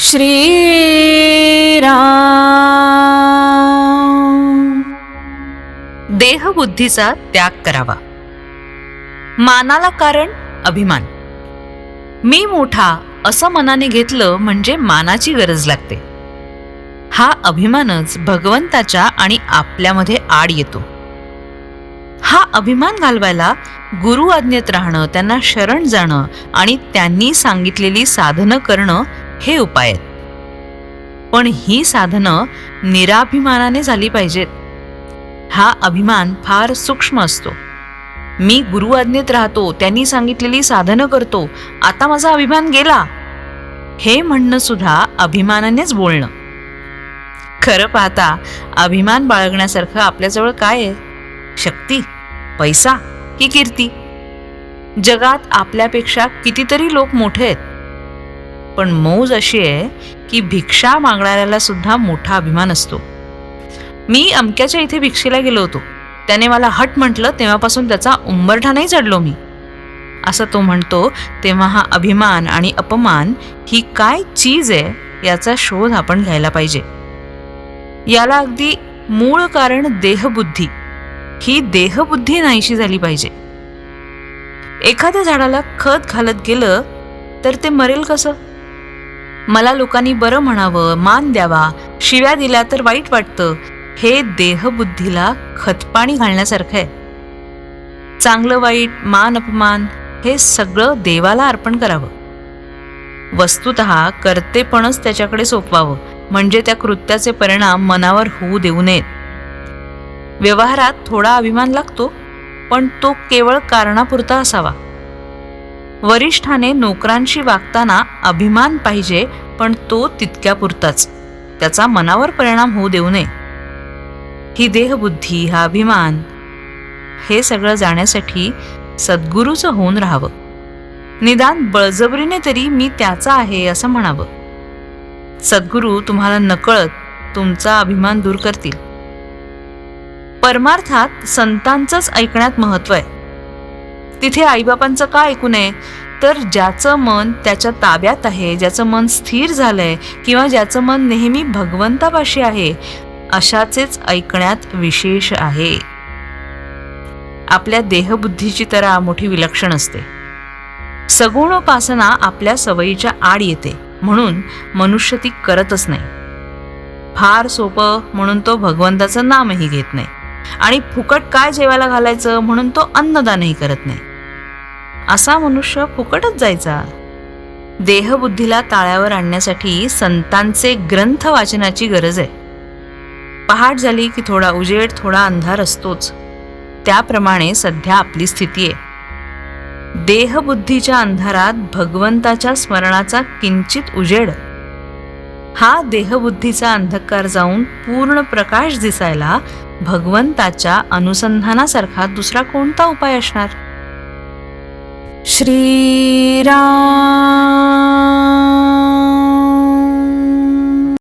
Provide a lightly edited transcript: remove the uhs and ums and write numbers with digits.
श्रीराम. देहबुद्धीचा त्याग करावा. मानाला कारण अभिमान. मी मोठा असं मनाने घेतलं म्हणजे मानाची गरज लागते. हा अभिमानच भगवंताच्या आणि आपल्यामध्ये आड येतो. हा अभिमान घालवायला गुरु आज्ञेत राहणं, त्यांना शरण जाणं आणि त्यांनी सांगितलेली साधनं करणं हे उपाय आहेत. पण ही साधनं निराभिमानाने झाली पाहिजेत. हा अभिमान फार सूक्ष्म असतो. मी गुरु आज्ञेत राहतो, त्यांनी सांगितलेली साधनं करतो, आता माझा अभिमान गेला, हे म्हणणं सुद्धा अभिमानानेच बोलणं. खरं पाहता अभिमान बाळगण्यासारखं आपल्याजवळ काय आहे? शक्ती, पैसा की कीर्ती? जगात आपल्यापेक्षा कितीतरी लोक मोठे आहेत, पण मौज अशी आहे की भिक्षा मागणाऱ्याला सुद्धा मोठा अभिमान असतो. मी अमक्याच्या इथे भिक्षेला गेलो होतो, त्याने मला हट म्हटलं, तेव्हापासून त्याचा उंबरठा नाही चढलो मी, असं तो म्हणतो. तेव्हा हा अभिमान आणि अपमान ही काय चीज आहे याचा शोध आपण घ्यायला पाहिजे. याला अगदी मूळ कारण देहबुद्धी. ही देहबुद्धी नाहीशी झाली पाहिजे. एखाद्या झाडाला खत घालत गेलं तर ते मरेल कसं? मला लोकांनी बरं म्हणावं, मान द्यावा, शिव्या दिल्या तर वाईट वाटतं, हे देहबुद्धीला खतपाणी घालण्यासारखं आहे. चांगलं वाईट, मान अपमान हे सगळं देवाला अर्पण करावं. वस्तुतः कर्तेपणच त्याच्याकडे सोपवावं, म्हणजे त्या कृत्याचे परिणाम मनावर होऊ देऊ नयेत. व्यवहारात थोडा अभिमान लागतो, पण तो केवळ कारणापुरता असावा. वरिष्ठाने नोकरांशी वागताना अभिमान पाहिजे, पण तो तितक्यापुरताच, त्याचा मनावर परिणाम होऊ देऊ नये. ही देहबुद्धी, हा अभिमान, हे सगळं जाण्यासाठी सद्गुरूचं होऊन राहावं. निदान बळजबरीने तरी मी त्याचा आहे असं म्हणावं. सद्गुरू तुम्हाला नकळत तुमचा अभिमान दूर करतील. परमार्थात संतांचंच ऐकण्यात महत्व आहे. तिथे आईबापांचं का ऐकू नये? तर ज्याचं मन त्याच्या ताब्यात आहे, ज्याचं मन स्थिर झालंय, किंवा ज्याचं मन नेहमी भगवंतापाशी आहे, अशाचेच ऐकण्यात विशेष आहे. आपल्या देहबुद्धीची तरा मोठी विलक्षण असते. सगुणोपासना आपल्या सवयीच्या आड येते, म्हणून मनुष्य ती करतच नाही. फार सोपं म्हणून तो भगवंताचं नामही घेत नाही, आणि फुकट काय जेवायला घालायचं म्हणून तो अन्नदानही करत नाही. असा मनुष्य फुकटच जायचा. देहबुद्धीला ताळ्यावर आणण्यासाठी संतांचे ग्रंथ वाचनाची गरज आहे. पहाट झाली की थोडा उजेड, थोडा अंधार असतोच. त्याप्रमाणे सध्या आपली स्थिती आहे. देहबुद्धीच्या अंधारात भगवंताच्या स्मरणाचा किंचित उजेड. हा देहबुद्धीचा अंधकार जाऊन पूर्ण प्रकाश दिसायला भगवंताच्या अनुसंधानासारखा दुसरा कोणता उपाय असणार? श्रीराम.